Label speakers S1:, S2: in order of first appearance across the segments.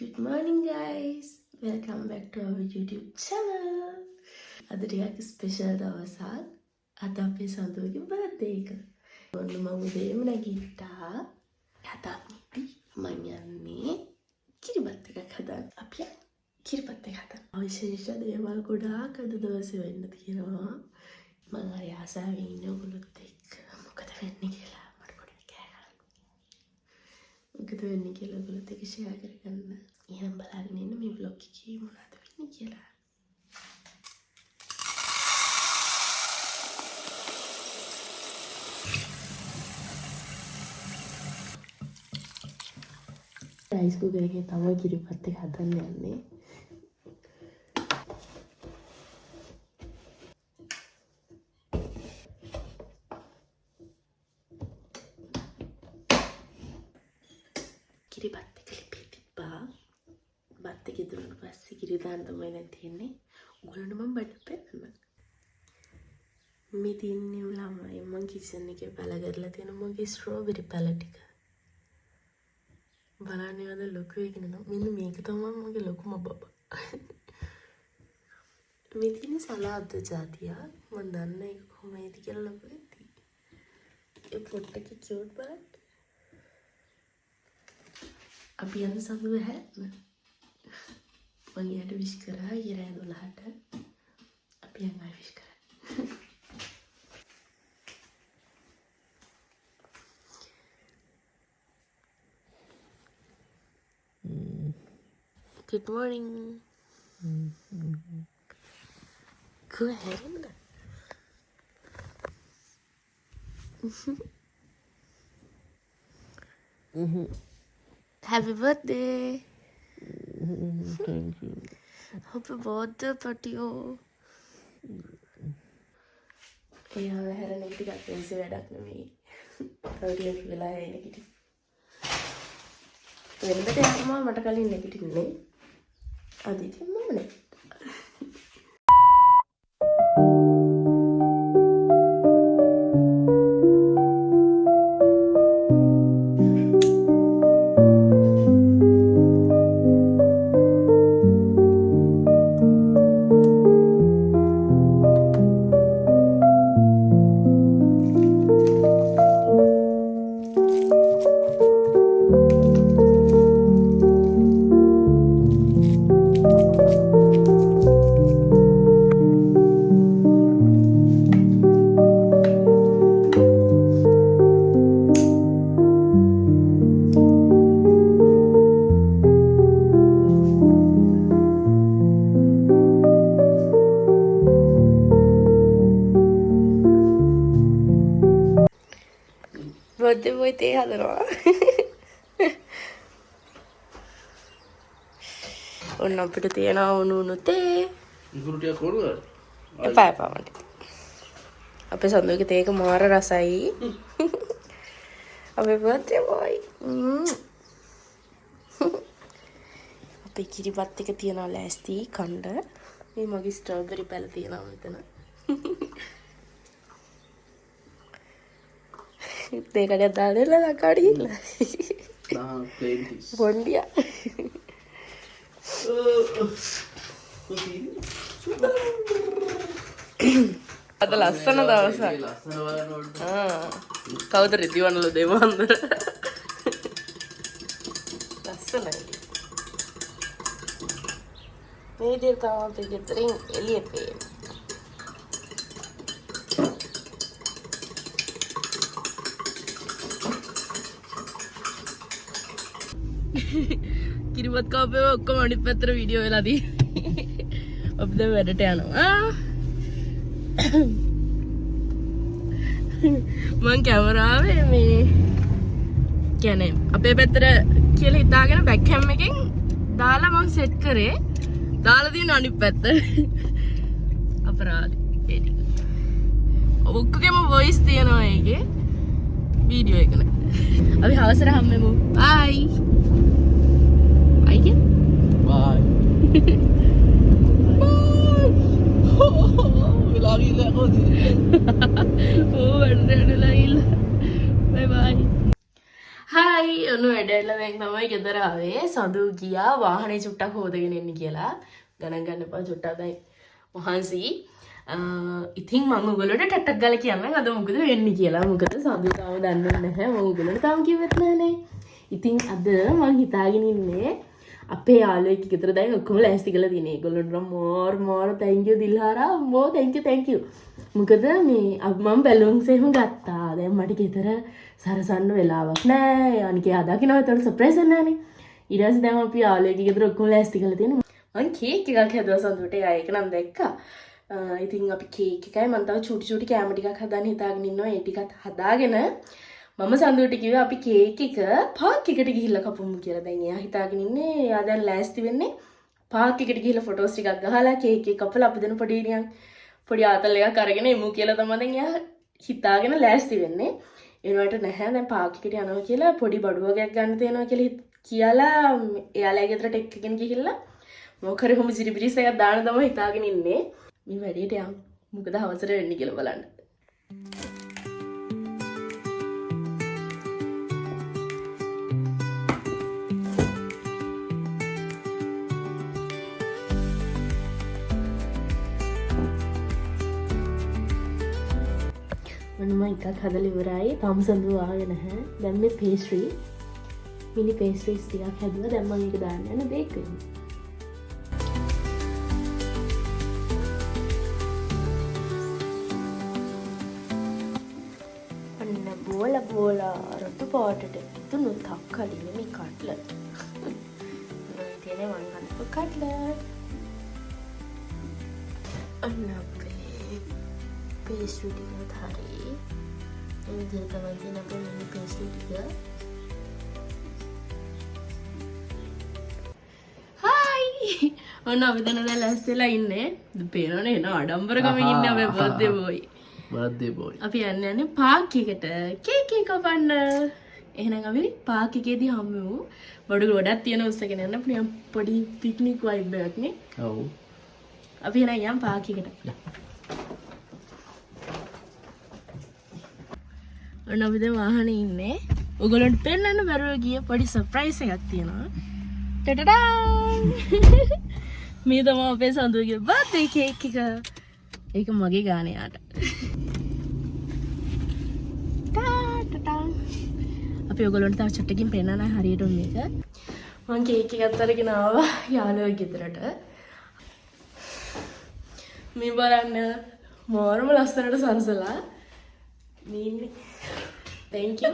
S1: Good morning guys. Welcome back to our YouTube channel. අද ටිකක් special දවසක්. අද අපේ සඳුගේ බර්ත්ඩේ එක. ඔන්න මම උදේම නැගිට්ටා. හදාගන්න මම යන්නේ කිරිබත් එකක් හදන්න. අපි කිරිබත් එක හදන්න. විශේෂ දේවල් ගොඩාක් අද දවසේ වෙන්න තියෙනවා. මම හරි ආසාවෙන් ඉන්නේ ඔයගොල්ලොත් එක්ක මොකද වෙන්නේ කියලා මට පොඩ්ඩක් කෑ මොකද වෙන්නේ කියලා ඔයගොල්ලොත් එක්ක ෂෙයා කරගන්න. එහෙනම් බලන්න ඉන්න මේ vlog එකේ මොනවද වෙන්නේ කියලා. රයිස් කුකර් එකේ තමයි කිරිබත් එක හදන්න යන්නේ. කිරිබත් එක ලිපේ තිබ්බා. බත් එක දුන්න පස්සේ කිරි දාන්න තමයි දැන් තියෙන්නේ. ඔයගොල්ලන්ට මම බඩ පෙන්නන්න. මේ තියන්නේ ළමයි මම කිචන් එකේ පැල කරලා තියෙන මගේ ස්ට්‍රෝබෙරි පැල ටික. බලන්න යන ලොකු එකන මෙන්න මේක තමයි මගේ ලොකුම බබා. මේ තියෙන සලාද ජාතිය මම දන්නේ ඒක කොහොමද කියලා ලොකු වෙති. ඒ පොට් එකේ කියුට් බලන්න. අපි යන සඳුව හැන්න. මම යට විශ් කරා ඊරෑ 12ට. අපි යනවා විශ් කරා. Good morning. Go ahead. Happy birthday.
S2: Thank you.
S1: Happy birthday, Patio. Yeah, I had a negative experience with that. Earlier, I had a negative. වෙනදට යනවා මට කලින් නැගිටින්නේ. අද ඉතින් මම නැගිට්ටා. birthday boy තේ හදනවා. ඔන්න අපිට තියෙනවා උණු තේ.
S2: ඉඟුරු ටික කොරුවද?
S1: එපා මට. අපේ සඳුගේ තේක මාර රසයි. අපේ birthday boy. අපේ කිරිබත් එක තියනවා ලෑස්ති කණ්ඩ. මේ මගේ ස්ට්‍රෝබෙරි පැල තියනවා මෙතන. දෙකට දාලා ලකාඩිල්ල. බොන්ඩියා. අද ලස්සන දවසක්. කවුද රිදිවන්නලු දෙවන්දර. ලස්සනයි. මේ විදිහට තමයි අපි ගෙදරින් එළිය පේන්නේ. කිරිබත් කාපේ ඔක්කොම අනිත් පැත්තට වීඩියෝ වෙලා තියෙන්නේ. අපි දැන් වැඩට යනවා. මං කැමරාවේ මේ කියන්නේ අපේ පැත්තට කියලා හිතාගෙන බෑක් කැම් එකෙන් දාලා මං සෙට් කරේ. දාලා තියෙන අනිත් පැත්ත. අපරාධ. ඒ ටික. ඔක්කොගේම වොයිස් තියෙනවා ඒකේ. වීඩියෝ එක නෑ. අපි හවසට හම්බෙමු. බයි. Bye.
S2: Lagi ako din.
S1: Bye bye. Hi, ඔන්න වැඩැල්ල දැන් තමයි ගෙදර ආවේ. සඳු ගියා වාහනේ චුට්ටක් හොදගෙන එන්න කියලා. ගණන් ගන්න එපා චුට්ටක් දැන් මහන්සි. ඉතින් මම ඔයගොල්ලෝට ටටක් ගාලා කියන්නම් අද මොකද වෙන්නේ කියලා. මොකද සඳු තාම දන්නේ නැහැ. මම ඔයගොල්ලෝට තාම කිව්වෙත් නැහනේ. ඉතින් අද මම හිතාගෙන ඉන්නේ අපේ යාළුවෙක් ගෙදර දැන් ඔක්කොම ලෑස්ති කරලා තියෙනවා. ඒගොල්ලන්ට මොර thank you දිල්හාරා. මො thank you. මොකද මේ මම බැලුන්ස් එහෙම ගත්තා. දැන් මට ගෙදර සරසන්න වෙලාවක් නැහැ. අනිකේ අදකිනවා ඒතකොට සර්ප්‍රයිස් නැහැනේ. ඊට පස්සේ දැන් අපි යාළුවෙක් ගෙදර ඔක්කොම ලෑස්ති කරලා තියෙනවා. මම කේක් එකක් හැදුවා සඳුට. ඒක නම් දැක්කා. ඉතින් අපි කේක් එකයි මම තව චූටි කෑම ටිකක් හදාන්න හිතාගෙන ඉන්නවා. ඒ ටිකත් හදාගෙන මම සඳුට කිව්වා අපි කේක් එක පාක් එකට ගිහිල්ලා කපමු කියලා. දැන් එයා හිතාගෙන ඉන්නේ එයා දැන් ලෑස්ති වෙන්නේ පාක් එකට ගිහිල්ලා ෆොටෝස් ටිකක් ගහලා කේක් එක කපලා අපි දෙන පොඩි ආතල් එකක් අරගෙන එමු කියලා තමයි දැන් එයා හිතාගෙන ලෑස්ති වෙන්නේ. එනවට නැහැ දැන් පාක් එකට යනවා කියලා පොඩි බඩුවකයක් ගන්න තියෙනවා කියලා එයාලා ගෙදරට එක්කගෙන ගිහිල්ලා මොකද කොහොම සිරිබිරිස් එකක් දාන්න තමයි හිතාගෙන ඉන්නේ. මේ වැඩේට යම් මොකද අවසර වෙන්නේ කියලා බලන්න. මම එකක් හදලා ඉවරයි. තාම සඳු ආවේ නැහැ. දැන් මේ පේස්ට්‍රි මිනි පේස්ට්‍රීස් ටිකක් හැදුවා. දැන් මම ඒක දාන්න යන බේක් වෙන්න. අන්න බෝලා රතු පාටට තුනු තක්කලි නෙමෙයි කට්ලට්. මම කියන්නේ මම හදපු කට්ලට්. අන්න අපේ pastry ටිකත් හරි. මේ විදිහට තමයි තියෙන අපේ මිනි pastry ටික. හායි! ඔන්න අපි දැන් ලෑස්තිලා ඉන්නේ. පේනවනේ එන ආඩම්බරකම ඉන්නේ අපේ බර්ත්ඩේ බෝයි.
S2: Birthday boy.
S1: අපි යන්නේ පාක් එකට කේක් එක කපන්න. එහෙනම් අපි පාක් එකේදී හම්බෙමු. බඩු ගොඩක් තියෙන උස්සගෙන යන්න පුළුවන් පොඩි පික්නික් වයිබ් එකක් නේ.
S2: ඔව්.
S1: අපි එහෙනම් යම් පාක් එකට. ඔන්න අපි දැන් වාහනේ ඉන්නේ. ඔයගොල්ලන්ට පෙන්නන්න බැරුව ගිය පොඩි සර්ප්‍රයිස් එකක් තියෙනවා. ටටඩා! මේ තමයි අපේ සඳුගේ බර්ත්ඩේ කේක් එක. ඒක මගේ ගානේ යාට. ටටා! අපි ඔයගොල්ලන්ට තව චුට්ටකින් පෙන්නන්න හරියට මේක. මම කේක් එකත් අරගෙන ආවා යාළුවෙක් ගෙදරට. මේ බලන්න මොරම ලස්සනට සරසලා මේ ඉන්නේ. thank you.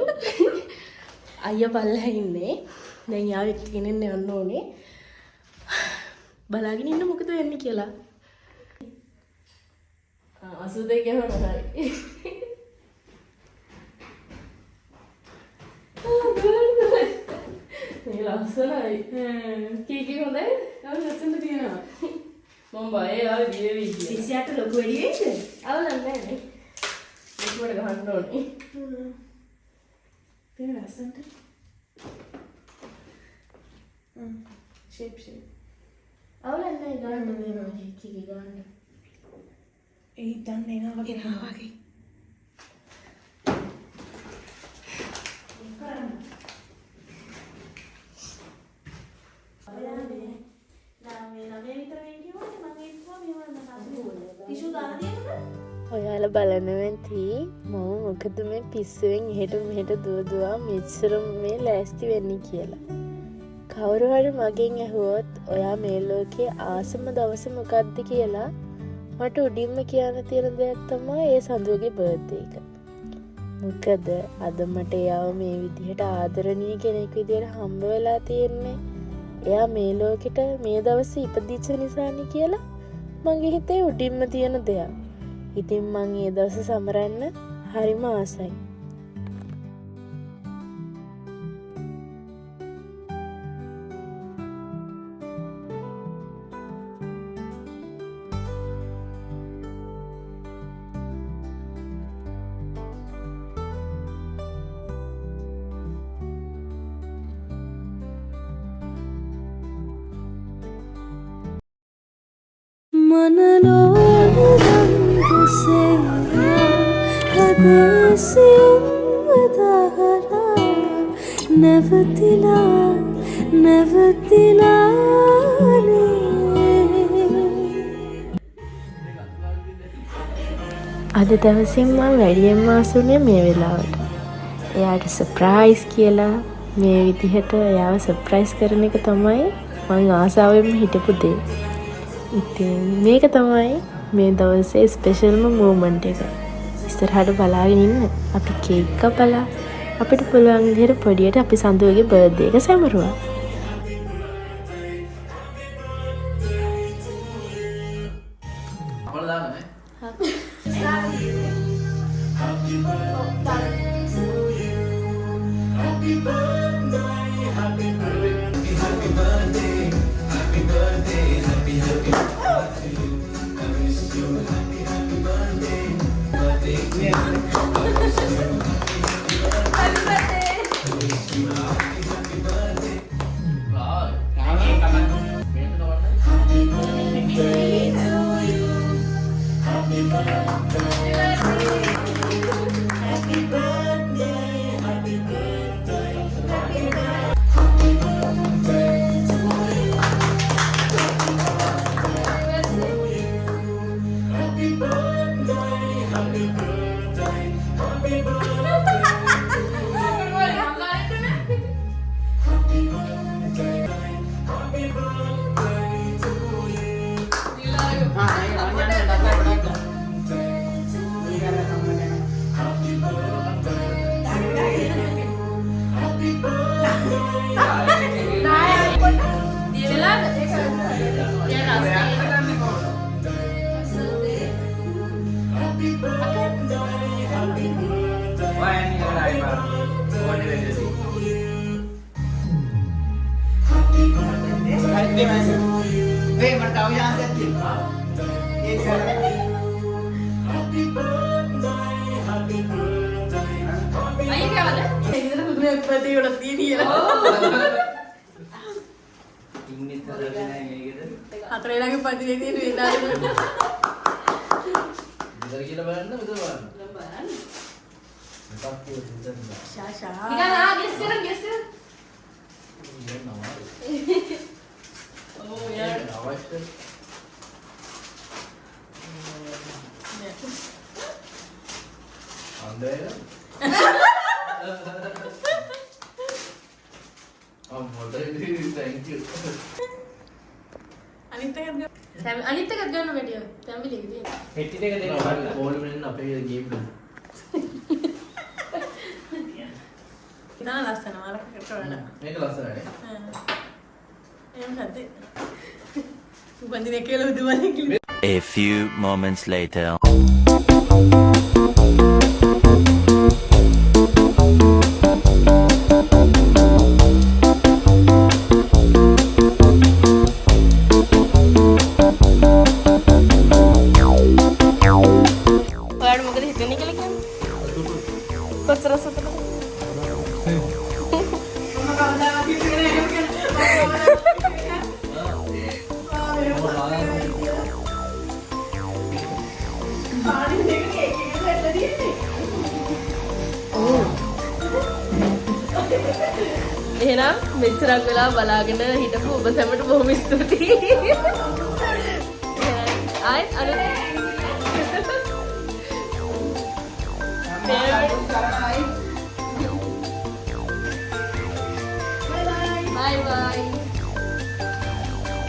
S1: අයියා පල්ලෙහා ඉන්නේ. දැන් යාව එක්කගෙන යන්න ඕනේ. බලාගෙන ඉන්න මොකද වෙන්නේ කියලා. 82 ගහනවා හරි. මේ ලස්සනයි. කීකි හොඳයි. ආව ලස්සනට තියෙනවා. මම බයයි ආව දිවෙවි කියලා. 28 ලොකු වැඩි වෙයිද? ආව නැහැ නේ. මේකට ගහන්න ඕනේ. තියෙන ලස්සනට. ෂේප්. ආව නැහැ ගන්න වෙනවා කීකි ගන්න. ඒ දන්නේ නැහැ වගේ. ඔයාලා බලනවන්ති මම මොකද මේ පිස්සුවෙන් එහෙට මෙහෙට දුවදුවා මෙච්චර මේ ලෑස්ති වෙන්නේ කියලා. කවුරු හරි මගෙන් ඇහුවොත් ඔයා මේ ලෝකේ ආසම දවස මොකක්ද කියලා මට උඩින්ම කියන්න තියෙන දෙයක් තමයි ඒ සඳුගේ බර්ත්ඩේ එක. මොකද අද මට එයාව මේ විදිහට ආදරණීය කෙනෙක් විදිහට හම්බ වෙලා තියෙන්නේ. එයා මේ ලෝකෙට මේ දවසේ ඉපදිච්ච නිසානේ කියලා මගේ හිතේ උඩින්ම තියෙන දෙයක්. ඉතින් මං ඒ දවස සමරන්න හරිම ආසයි. නැවතිලා නැවතිලානේ. අද දවසින් මම වැඩියෙන්ම ආසුනේ මේ වෙලාවට. එයාට සර්ප්‍රයිස් කියලා මේ විදිහට එයාව සර්ප්‍රයිස් කරන එක තමයි මම ආසාවෙන්ම හිටපු දේ. ඉතින් මේක තමයි මේ දවසේ ස්පෙෂල්ම මූමන්ට් එක. ඉස්සරහට බලාගෙන ඉන්න. අපි කේක් කපලා අපිට පුළුවන් විදිහට පොඩියට අපි සඳුවගේ බර්ත්ඩේ එක සැමරුවා.
S2: අපල දාන්නේ.
S3: හතරේලගේ පතිනේ තියෙන වේදාලේ
S2: විතර කියලා බලන්න විතර බලන්න. මොකක් කියලාද?
S3: ෂාෂා
S1: නිකන් ගෙස් කරන්
S3: ඕ යාර
S2: අවශ්‍ය. අන්දේ. Thank you.
S3: අනිත් එකත් ගන්න වැඩිය. තැම්බිලි එක තියෙනවා.
S2: පෙට්ටි දෙක දෙන්න ඕල් වෙන්න අපේ ගේම් එක.
S3: ඉතින් ලස්සන මාරකට වඩා.
S2: මේක ලස්සනයි.
S3: එහෙම නැද්ද? උපන්දිනේ කියලා උදුවන්නේ කියලා.
S4: A few moments later.
S1: එහෙනම් මෙච්චරක් වෙලා බලාගෙන හිටපු ඔබ සැමට බොහොම ස්තුතියි. ආයෙත් අනිත් bye bye.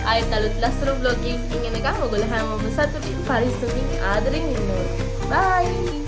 S1: ආයෙත් අලුත් ලස්සන vlog එකකින් එනකම් ඔයගොල්ලෝ හැමෝම සතුටින් පරිස්සමින් ආදරෙන් ඉන්න ඕනේ. bye.